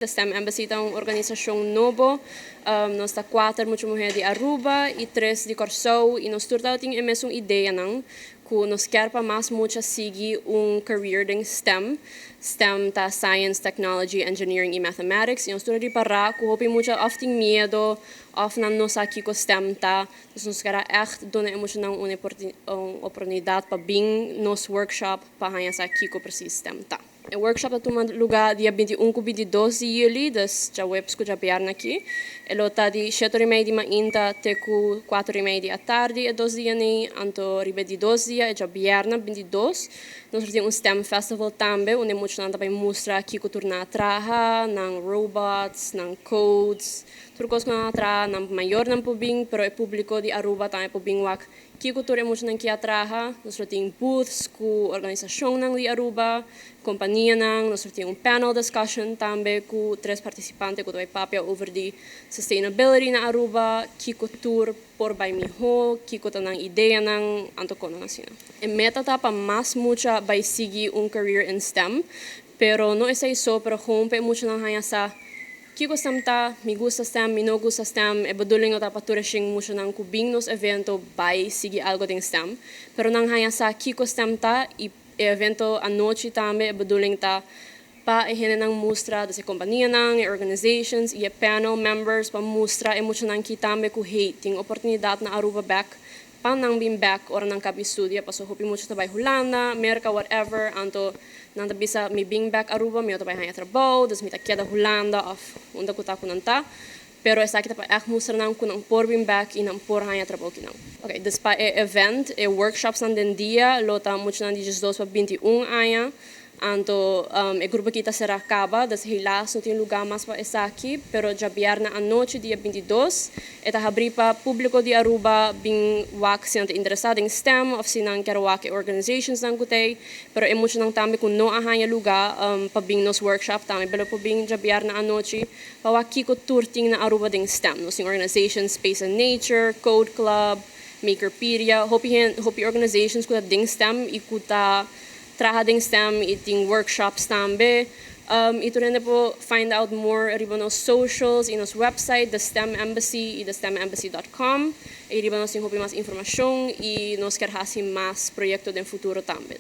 The STEM Embassy é uma organização nova. Nós está 4 muitas mulheres de Aruba e 3 de Corsou. E nós todos temos a mesma ideia, não? Que nós queremos mais muitas seguir career em STEM. STEM tá Science, Technology, Engineering e Mathematics. E nós todos de parar, que hope muita often medo, often não aqui com STEM tá. Nós queremos echt dar uma oportunidade para bem nos workshop para ganhar aqui com precis STEM tá. O workshop está tomando lugar dia 21 e 22 de julho, das já webs que já vieram aqui. Ele está de 7h30 de manhã até 4h30 da tarde, e 2 dias nem, anto ribe de 2 dias, já vieram 22. Nós temos STEM Festival também, onde muitos também mostrar aqui que torna traha, ng robots, ng codes, turcos na traha, ng maior ng pubing, pero o público de Aruba também pubing wak. Que cultura muitos ng kia traha, nós temos booths com organização ng de Aruba, companhia ng, nós temos panel discussion também com 3 participantes que vai papel over the sustainability na Aruba, que cultura por by miho, que cultura ng ideia ng antoko ng asina. E meta ta pa mas mucha by seguir career in STEM, pero no es eso, pero humpe mucho ng haya sa Kiko STEM ta, me gusta STEM, me não gusta STEM, e baduling ta paturashing mucho ng kubing nos evento by sige algo ding STEM. Pero nang haya sa Kiko STEM ta, e evento anoche tambe, e baduling ta pa ehene ng mustra da sa kompanija ng, organizations, e panel members pa mustra, e mucho ng kitambe ku hey, ting oportunidad na Aruba back, pa nang bim back, or nang kabi studia, pa so hopi mucho tabay Holanda, Amerika, whatever, anto, nang bisa mi bing back Aruba, mi otabay hanya trabaho, das mi takyada Holanda of unda ko nanta. Pero esta kita pa ek musra nang kunang por bing back inang por hanya trabaho kinang. Okay, das pa event, workshops nang den dia, lota mucho nang di 2 pa 21 aya. Anto, grupo kita será acaba, das hilas não tem lugar mais para estar aqui, pero já vierna a noite, dia 22, eta abrir para público de Aruba, bem wak se não interessado em STEM, ou se não quer wak organizations não gostei, pero é muito não também com não arranha lugar para bem nos workshop também, pelo para bem já vierna a noite, para wak kiko tourting na Aruba de STEM, nos organizations Space and Nature, Code Club, Makerpedia, hopi organizations kuda ding STEM e kuda traha ding STEM, eating workshops tambe. Ito rin na po find out more riba nos socials, nos website, the STEM Embassy, the STEMembassy.com. E riba nos yung mas informasyon, e nos kerhasim mas proyekto den futuro tambe.